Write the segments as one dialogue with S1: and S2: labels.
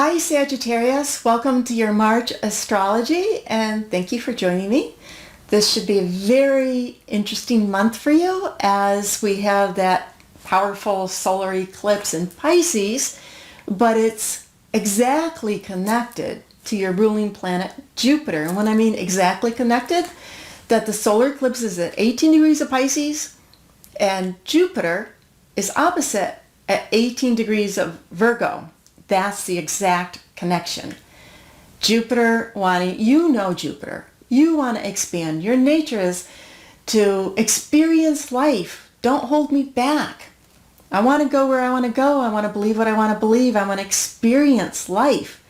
S1: Hi Sagittarius, welcome to your March astrology and thank you for joining me. This should be a very interesting month for you as we have that powerful solar eclipse in Pisces, but it's exactly connected to your ruling planet Jupiter. And when I mean exactly connected, that the solar eclipse is at 18 degrees of Pisces and Jupiter is opposite at 18 degrees of Virgo. That's the exact connection. Jupiter wanting, Jupiter, you want to expand. Your nature is to experience life. Don't hold me back. I want to go where I want to go. I want to believe what I want to believe. I want to experience life.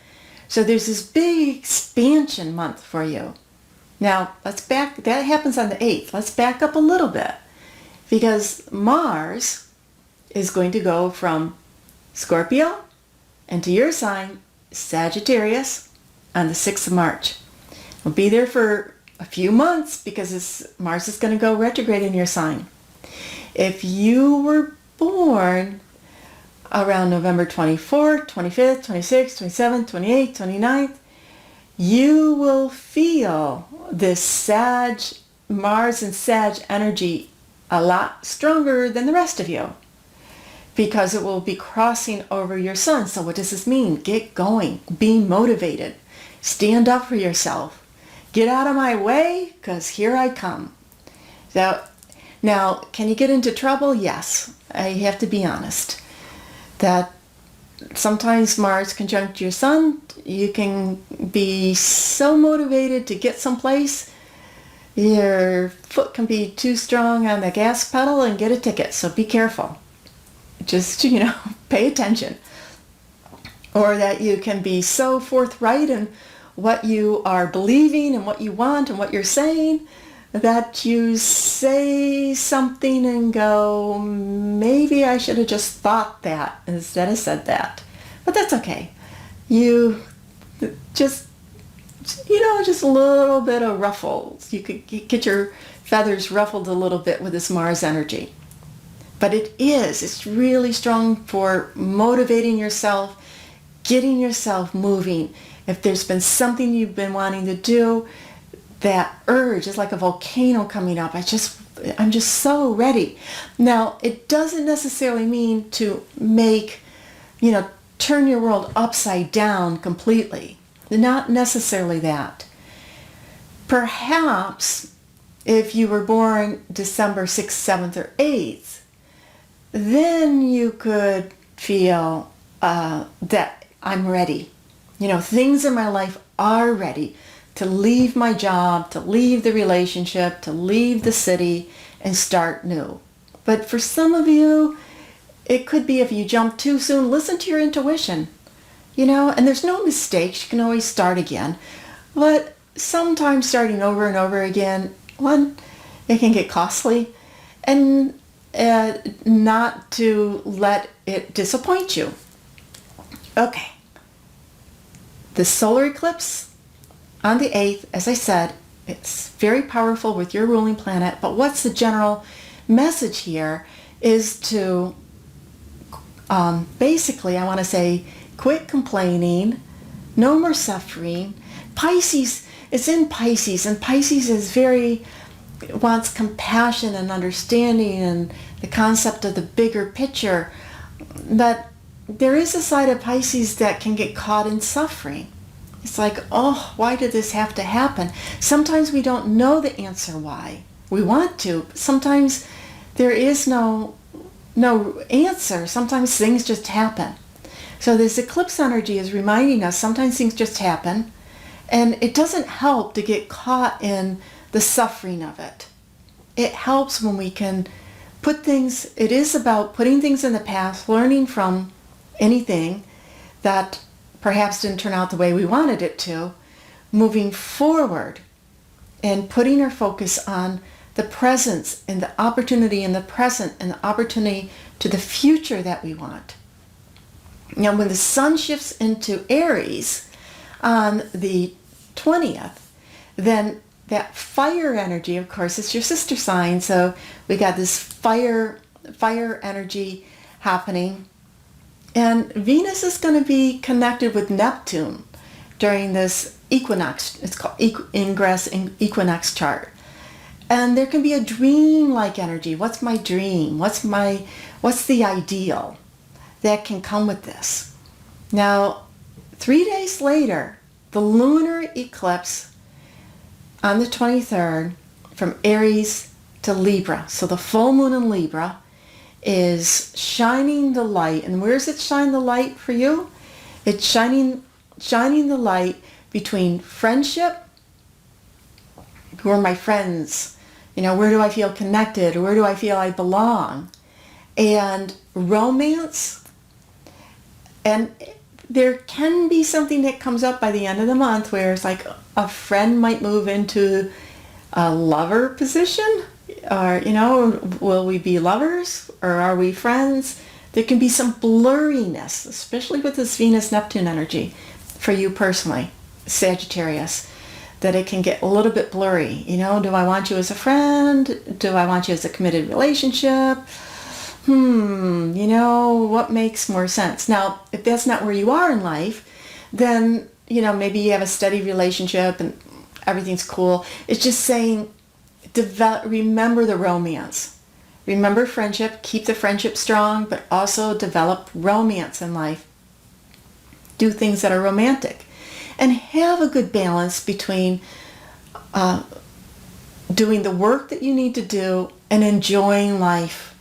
S1: So there's this big expansion month for you. Now, that happens on the 8th. Let's back up a little bit because Mars is going to go from Scorpio and to your sign, Sagittarius, on the 6th of March. We'll be there for a few months because Mars is going to go retrograde in your sign. If you were born around November 24th, 25th, 26th, 27th, 28th, 29th, you will feel this Mars and Sag energy a lot stronger than the rest of you, because it will be crossing over your sun. So what does this mean? Get going. Be motivated. Stand up for yourself. Get out of my way, because here I come. So, now, can you get into trouble? Yes. I have to be honest. That sometimes Mars conjunct your sun, you can be so motivated to get someplace, your foot can be too strong on the gas pedal and get a ticket. So be careful. Just, pay attention. Or that you can be so forthright in what you are believing and what you want and what you're saying that you say something and go, maybe I should have just thought that instead of said that. But that's okay. You just a little bit of ruffles. You could get your feathers ruffled a little bit with this Mars energy. But it's really strong for motivating yourself, getting yourself moving. If there's been something you've been wanting to do, that urge is like a volcano coming up. I'm just so ready. Now, it doesn't necessarily mean to turn your world upside down completely. Not necessarily that. Perhaps if you were born December 6th, 7th, or 8th, then you could feel that I'm ready. Things in my life are ready to leave my job, to leave the relationship, to leave the city and start new. But for some of you, it could be if you jump too soon, listen to your intuition. And there's no mistakes. You can always start again. But sometimes starting over and over again, it can get costly. And not to let it disappoint you. Okay. The solar eclipse on the 8th, as I said, it's very powerful with your ruling planet, but what's the general message here is to basically, I want to say, quit complaining, no more suffering. Pisces is in Pisces, and Pisces is wants compassion and understanding and the concept of the bigger picture. But there is a side of Pisces that can get caught in suffering. It's like, oh, why did this have to happen? Sometimes we don't know the answer why. We want to, but sometimes there is no answer. Sometimes things just happen. So this eclipse energy is reminding us sometimes things just happen, and it doesn't help to get caught in the suffering of it. It helps when we can it is about putting things in the past, learning from anything that perhaps didn't turn out the way we wanted it to, moving forward and putting our focus on the presence and the opportunity in the present and the opportunity to the future that we want. Now, when the sun shifts into Aries on the 20th, then that fire energy, of course, it's your sister sign. So we got this fire energy happening. And Venus is going to be connected with Neptune during this equinox. It's called ingress in equinox chart. And there can be a dream-like energy. What's my dream? What's the ideal that can come with this? Now, 3 days later, the lunar eclipse on the 23rd from Aries to Libra. So the full moon in Libra is shining the light. And where does it shine the light for you? It's shining the light between friendship. Who are my friends? Where do I feel connected? Where do I feel I belong? And romance. And there can be something that comes up by the end of the month where it's like a friend might move into a lover position. Or, will we be lovers or are we friends? There can be some blurriness, especially with this Venus-Neptune energy for you personally, Sagittarius, that it can get a little bit blurry. Do I want you as a friend? Do I want you as a committed relationship? What makes more sense? Now, if that's not where you are in life, then, maybe you have a steady relationship and everything's cool. It's just saying, remember the romance. Remember friendship, keep the friendship strong, but also develop romance in life. Do things that are romantic. And have a good balance between doing the work that you need to do and enjoying life.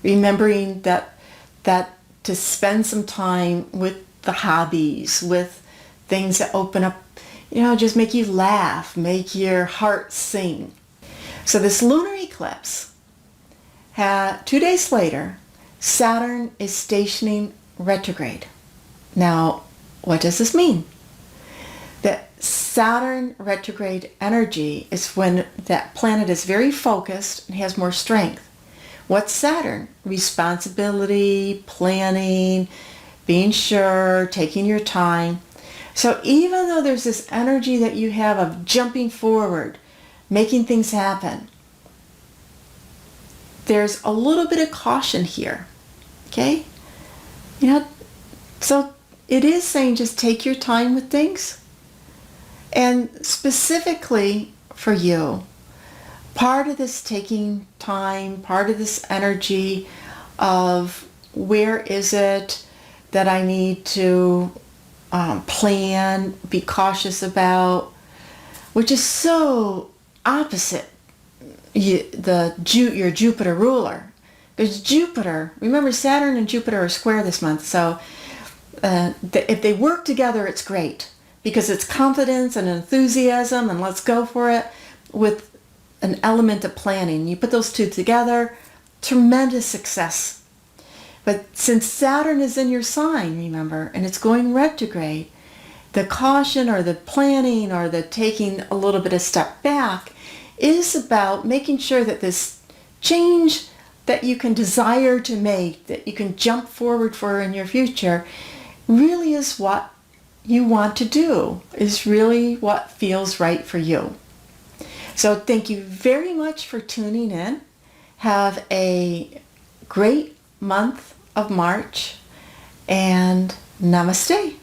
S1: Remembering that to spend some time with the hobbies, with things that open up, just make you laugh, make your heart sing. So this lunar eclipse, 2 days later, Saturn is stationing retrograde. Now, what does this mean? That Saturn retrograde energy is when that planet is very focused and has more strength. What's Saturn? Responsibility, planning, being sure, taking your time. So even though there's this energy that you have of jumping forward, making things happen, there's a little bit of caution here. Okay? So it is saying just take your time with things. And specifically for you, part of this taking time, part of this energy of where is it that I need to plan, be cautious about, which is so opposite your Jupiter ruler. Because Jupiter, remember Saturn and Jupiter are square this month, so if they work together, it's great. Because it's confidence and enthusiasm and let's go for it with an element of planning. You put those two together, tremendous success. But since Saturn is in your sign, remember, and it's going retrograde, the caution or the planning or the taking a little bit of step back is about making sure that this change that you can desire to make, that you can jump forward for in your future, really is what you want to do, is really what feels right for you. So thank you very much for tuning in. Have a great month of March and namaste.